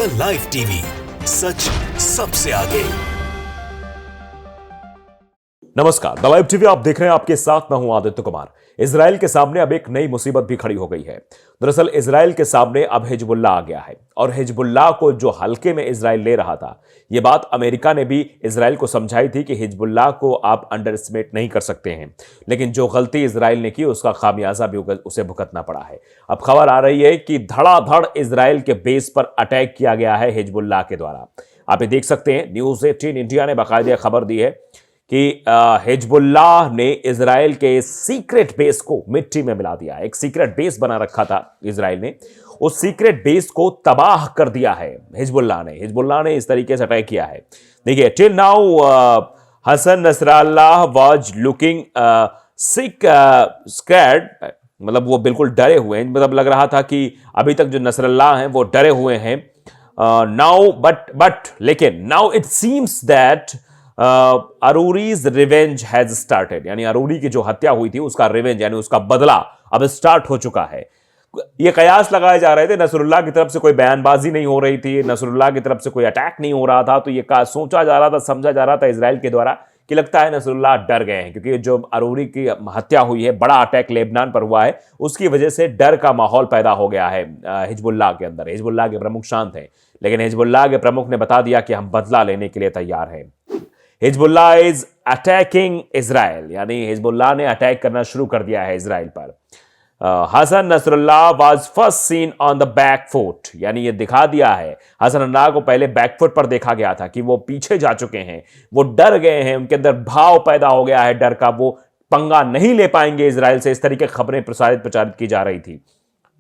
India live TV, सच सबसे आगे। नमस्कार, द लाइव टीवी आप देख रहे हैं। आपके साथ मैं हूं आदित्य कुमार। इजराइल के सामने अब एक नई मुसीबत भी खड़ी हो गई है। दरअसल इजराइल के सामने अब हिजबुल्लाह आ गया है और हिजबुल्लाह को जो हल्के में इजराइल ले रहा था, यह बात अमेरिका ने भी इजराइल को समझाई थी कि हिजबुल्लाह को आप अंडर एस्टिमेट नहीं कर सकते हैं। लेकिन जो गलती इजराइल ने की उसका खामियाजा भी उसे भुगतना पड़ा है। अब खबर आ रही है कि धड़ाधड़ इजराइल के बेस पर अटैक किया गया है हिजबुल्लाह के द्वारा। आप ये देख सकते हैं, न्यूज 18 इंडिया ने बाकायदा खबर दी है कि हिजबुल्लाह ने इजराइल के सीक्रेट बेस को मिट्टी में मिला दिया। एक सीक्रेट बेस बना रखा था इजराइल ने, उस सीक्रेट बेस को तबाह कर दिया है हिजबुल्लाह ने इस तरीके से अटैक किया है। देखिए, till now Hassan Nasrallah was looking sick scared, मतलब वो बिल्कुल डरे हुए हैं। मतलब लग रहा था कि अभी तक जो नसरल्लाह हैं वो डरे हुए हैं। नाउ लेकिन now it seems that Aruri's revenge has started, यानी अरूरी की जो हत्या हुई थी उसका रिवेंज यानी उसका बदला अब स्टार्ट हो चुका है। ये कयास लगाए जा रहे थे, नसरुल्लाह की तरफ से कोई बयानबाजी नहीं हो रही थी, नसरुल्लाह की तरफ से कोई अटैक नहीं हो रहा था, तो ये सोचा जा रहा था, समझा जा रहा था इजराइल के द्वारा कि लगता है नसरुल्लाह डर गए हैं, क्योंकि जो अरूरी की हत्या हुई है, बड़ा अटैक लेबनान पर हुआ है, उसकी वजह से डर का माहौल पैदा हो गया है हिजबुल्लाह के अंदर। हिजबुल्लाह के प्रमुख शांत हैं, लेकिन हिजबुल्लाह के प्रमुख ने बता दिया कि हम बदला लेने के लिए तैयार हैं। हिजबुल्लाह इज अटैकिंग इजराइल, यानी हिजबुल्लाह ने अटैक करना शुरू कर दिया है इजराइल पर। Hassan Nasrallah was first seen on the back foot, यानी ये दिखा दिया है, हसन नसरुल्लाह को पहले बैक फुट पर देखा गया था कि वो पीछे जा चुके हैं, वो डर गए हैं, उनके अंदर भाव पैदा हो गया है डर का, वो पंगा नहीं ले पाएंगे इजराइल से। इस तरीके की खबरें प्रचारित की जा रही थी।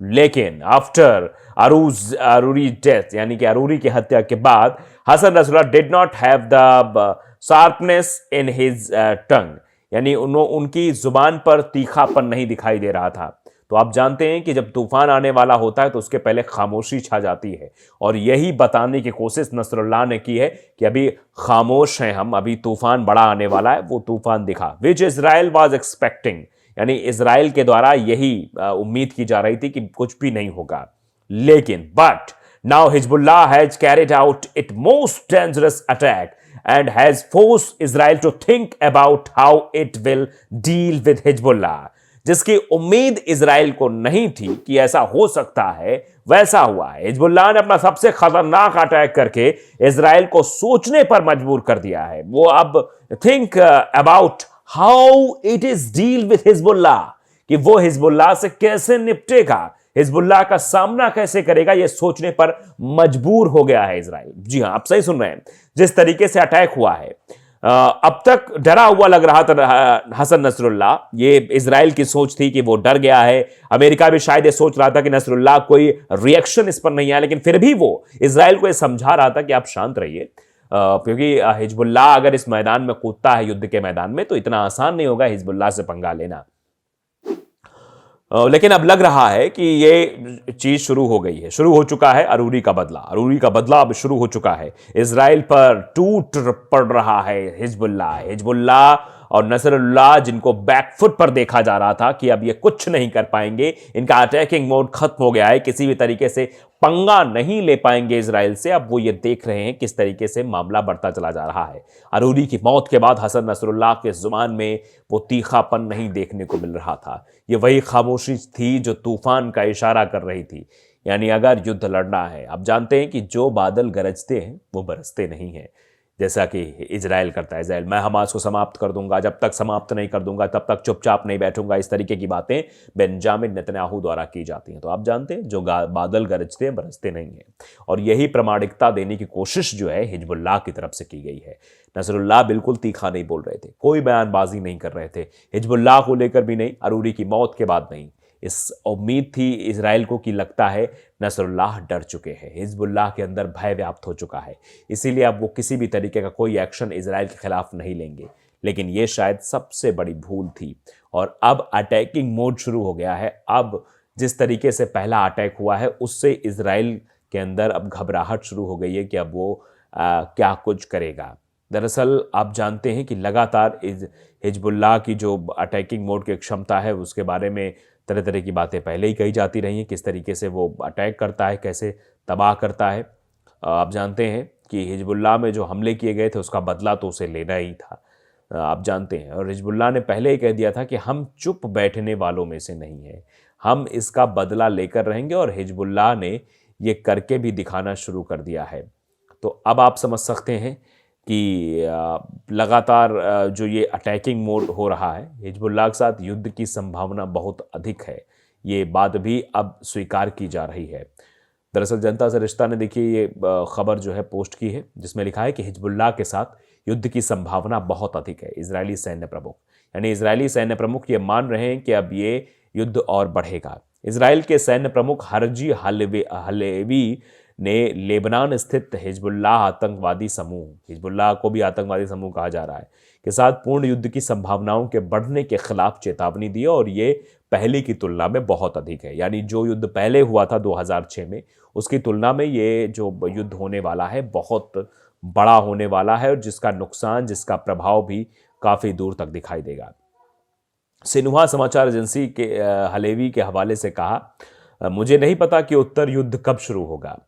लेकिन आफ्टर अरूरी डेथ, यानी कि अरूरी की हत्या के बाद, Hassan Nasrallah did not have the sharpness in his tongue, यानी उनकी जुबान पर तीखापन नहीं दिखाई दे रहा था। तो आप जानते हैं कि जब तूफान आने वाला होता है तो उसके पहले खामोशी छा जाती है, और यही बताने की कोशिश नसरुल्लाह ने की है कि अभी खामोश हैं हम, अभी तूफान बड़ा आने वाला है। वो तूफान दिखा, विच इजराइल वाज एक्सपेक्टिंग, यानी इजराइल के द्वारा यही उम्मीद की जा रही थी कि कुछ भी नहीं होगा। लेकिन but now Hezbollah has carried out it most dangerous attack and has forced Israel to think about how it will deal with Hezbollah, जिसकी उम्मीद इजराइल को नहीं थी कि ऐसा हो सकता है, वैसा हुआ है। हिजबुल्लाह ने अपना सबसे खतरनाक अटैक करके इजराइल को सोचने पर मजबूर कर दिया है। वो अब think about how it is deal with Hezbollah, कि वो हिजबुल्लाह से कैसे निपटेगा, हिजबुल्लाह का सामना कैसे करेगा, यह सोचने पर मजबूर हो गया है इजराइल। जी हां, आप सही सुन रहे हैं, जिस तरीके से अटैक हुआ है। अब तक डरा हुआ लग रहा था हसन नसरुल्लाह, ये इजराइल की सोच थी कि वो डर गया है। अमेरिका भी शायद ये सोच रहा था कि नसरुल्लाह कोई रिएक्शन इस पर नहीं आया, लेकिन फिर भी वो इजराइल को ये समझा रहा था कि आप शांत रहिए, क्योंकि हिजबुल्लाह अगर इस मैदान में कूदता है, युद्ध के मैदान में, तो इतना आसान नहीं होगा हिजबुल्लाह से पंगा लेना। लेकिन अब लग रहा है कि ये चीज शुरू हो गई है, शुरू हो चुका है अरूरी का बदला अब शुरू हो चुका है। इजराइल पर टूट पड़ रहा है हिजबुल्लाह और नसरुल्लाह, जिनको बैकफुट पर देखा जा रहा था कि अब ये कुछ नहीं कर पाएंगे, इनका अटैकिंग मोड खत्म हो गया है, किसी भी तरीके से पंगा नहीं ले पाएंगे इजराइल से। अब वो ये देख रहे हैं किस तरीके से मामला बढ़ता चला जा रहा है। अरूरी की मौत के बाद हसन नसरुल्लाह के जुबान में वो तीखापन नहीं देखने को मिल रहा था। ये वही खामोशी थी जो तूफान का इशारा कर रही थी, यानी अगर युद्ध लड़ना है। आप जानते हैं कि जो बादल गरजते हैं वो बरसते नहीं हैं, जैसा कि इजराइल करता है। इजराइल, मैं हमास को समाप्त कर दूंगा, जब तक समाप्त नहीं कर दूंगा तब तक चुपचाप नहीं बैठूंगा, इस तरीके की बातें बेंजामिन नेतन्याहू द्वारा की जाती हैं। तो आप जानते हैं जो बादल गरजते हैं बरसते नहीं हैं, और यही प्रामाणिकता देने की कोशिश जो है हिजबुल्लाह की तरफ से की गई है। नसरुल्लाह बिल्कुल तीखा नहीं बोल रहे थे, कोई बयानबाजी नहीं कर रहे थे, हिजबुल्लाह को लेकर भी नहीं, अरूरी की मौत के बाद नहीं। इस उम्मीद थी इजराइल को कि लगता है नसरुल्लाह डर चुके हैं, हिजबुल्लाह के अंदर भय व्याप्त हो चुका है, इसीलिए अब वो किसी भी तरीके का कोई एक्शन इजराइल के खिलाफ नहीं लेंगे। लेकिन ये शायद सबसे बड़ी भूल थी, और अब अटैकिंग मोड शुरू हो गया है। अब जिस तरीके से पहला अटैक हुआ है उससे इजराइल के अंदर अब घबराहट शुरू हो गई है कि अब वो क्या कुछ करेगा। दरअसल आप जानते हैं कि लगातार हिजबुल्लाह की जो अटैकिंग मोड की क्षमता है उसके बारे में तरह तरह की बातें पहले ही कही जाती रही हैं, किस तरीके से वो अटैक करता है, कैसे तबाह करता है। आप जानते हैं कि हिजबुल्लाह में जो हमले किए गए थे उसका बदला तो उसे लेना ही था, आप जानते हैं। और हिजबुल्लाह ने पहले ही कह दिया था कि हम चुप बैठने वालों में से नहीं हैं, हम इसका बदला लेकर रहेंगे, और हिजबुल्लाह ने ये करके भी दिखाना शुरू कर दिया है। तो अब आप समझ सकते हैं कि लगातार जो ये अटैकिंग मोड हो रहा है, हिजबुल्लाह के साथ युद्ध की संभावना बहुत अधिक है, ये बात भी अब स्वीकार की जा रही है। दरअसल जनता से रिश्ता ने देखिए ये खबर जो है पोस्ट की है, जिसमें लिखा है कि हिजबुल्लाह के साथ युद्ध की संभावना बहुत अधिक है। इजरायली सैन्य प्रमुख, यानी इजरायली सैन्य प्रमुख ये मान रहे हैं कि अब ये युद्ध और बढ़ेगा। इजराइल के सैन्य प्रमुख हर्जी हलेवी ने लेबनान स्थित हिजबुल्लाह आतंकवादी समूह, हिजबुल्लाह को भी आतंकवादी समूह कहा जा रहा है, के साथ पूर्ण युद्ध की संभावनाओं के बढ़ने के खिलाफ चेतावनी दी, और ये पहले की तुलना में बहुत अधिक है। यानी जो युद्ध पहले हुआ था 2006 में, उसकी तुलना में ये जो युद्ध होने वाला है बहुत बड़ा होने वाला है, और जिसका नुकसान, जिसका प्रभाव भी काफी दूर तक दिखाई देगा। सिन्हुआ समाचार एजेंसी के हलेवी के हवाले से कहा, मुझे नहीं पता कि उत्तर युद्ध कब शुरू होगा,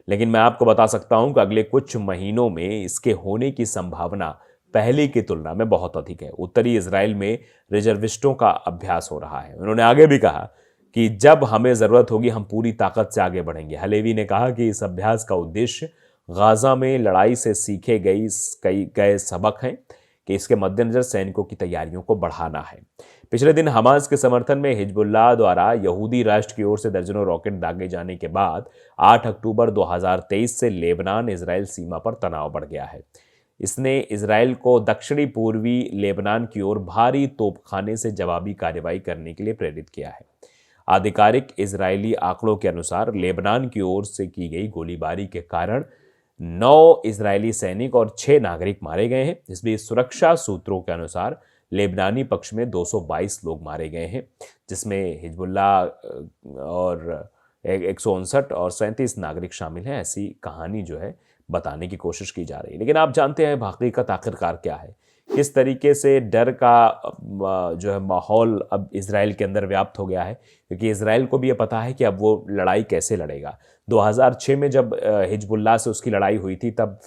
लेकिन मैं आपको बता सकता हूं कि अगले कुछ महीनों में इसके होने की संभावना पहले की तुलना में बहुत अधिक है। उत्तरी इजराइल में रिजर्विस्टों का अभ्यास हो रहा है। उन्होंने आगे भी कहा कि जब हमें जरूरत होगी हम पूरी ताकत से आगे बढ़ेंगे। हलेवी ने कहा कि इस अभ्यास का उद्देश्य गाजा में लड़ाई से सीखे गए सबक हैं कि इसके मद्देनजर सैनिकों की तैयारियों को बढ़ाना है। पिछले दिन हमास के समर्थन में हिजबुल्लाह द्वारा यहूदी राष्ट्र की ओर से दर्जनों रॉकेट दागे जाने के बाद 8 अक्टूबर 2023 से लेबनान इजराइल सीमा पर तनाव बढ़ गया है। इसने इजराइल को दक्षिणी पूर्वी लेबनान की ओर भारी तोपखाने से जवाबी कार्रवाई करने के लिए प्रेरित किया है। आधिकारिक इजरायली आंकड़ों के अनुसार लेबनान की ओर से की गई गोलीबारी के कारण 9 इजरायली सैनिक और 6 नागरिक मारे गए हैं। इसमें सुरक्षा सूत्रों के अनुसार लेबनानी पक्ष में 222 लोग मारे गए हैं, जिसमें हिजबुल्लाह और 159 और 37 नागरिक शामिल हैं। ऐसी कहानी जो है बताने की कोशिश की जा रही है। लेकिन आप जानते हैं हकीकत आखिरकार क्या है, किस तरीके से डर का जो है माहौल अब इजराइल के अंदर व्याप्त हो गया है, क्योंकि इजराइल को भी ये पता है कि अब वो लड़ाई कैसे लड़ेगा। 2006 में जब हिजबुल्लाह से उसकी लड़ाई हुई थी, तब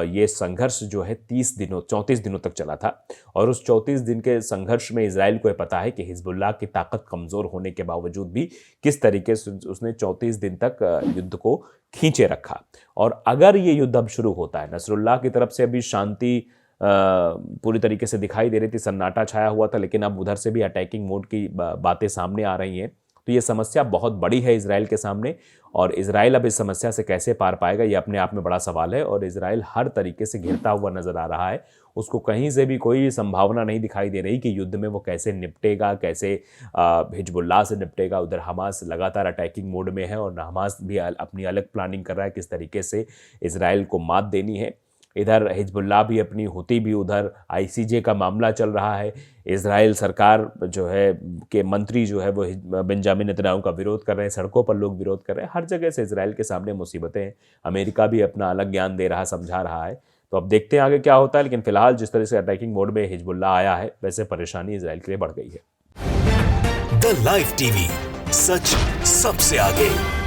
ये संघर्ष जो है 34 दिनों तक चला था, और उस 34 दिन के संघर्ष में इजराइल को ये पता है कि हिजबुल्लाह की ताकत कमज़ोर होने के बावजूद भी किस तरीके से उसने 34 दिन तक युद्ध को खींचे रखा। और अगर ये युद्ध अब शुरू होता है, नसरुल्लाह की तरफ से अभी शांति पूरी तरीके से दिखाई दे रही थी, सन्नाटा छाया हुआ था, लेकिन अब उधर से भी अटैकिंग मोड की बातें सामने आ रही हैं। तो ये समस्या बहुत बड़ी है इजराइल के सामने, और इजराइल अब इस समस्या से कैसे पार पाएगा ये अपने आप में बड़ा सवाल है। और इजराइल हर तरीके से घिरता हुआ नजर आ रहा है, उसको कहीं से भी कोई संभावना नहीं दिखाई दे रही कि युद्ध में वो कैसे निपटेगा, कैसे हिजबुल्लाह से निपटेगा। उधर हमास लगातार अटैकिंग मोड में है, और हमास भी अपनी अलग प्लानिंग कर रहा है किस तरीके से इजराइल को मात देनी है। इधर हिजबुल्लाह भी अपनी हुती भी, उधर ICJ का मामला चल रहा है। इजराइल सरकार जो है के मंत्री जो है वो बेंजामिन नेतन्याहू का विरोध कर रहे हैं, सड़कों पर लोग विरोध कर रहे हैं। हर जगह से इजराइल के सामने मुसीबतें हैं। अमेरिका भी अपना अलग ज्ञान दे रहा, समझा रहा है। तो अब देखते हैं आगे क्या होता है, लेकिन फिलहाल जिस तरह से अटैकिंग मोड में हिजबुल्लाह आया है, वैसे परेशानी इजराइल के लिए बढ़ गई है। द लाइव टीवी, सच सबसे आगे।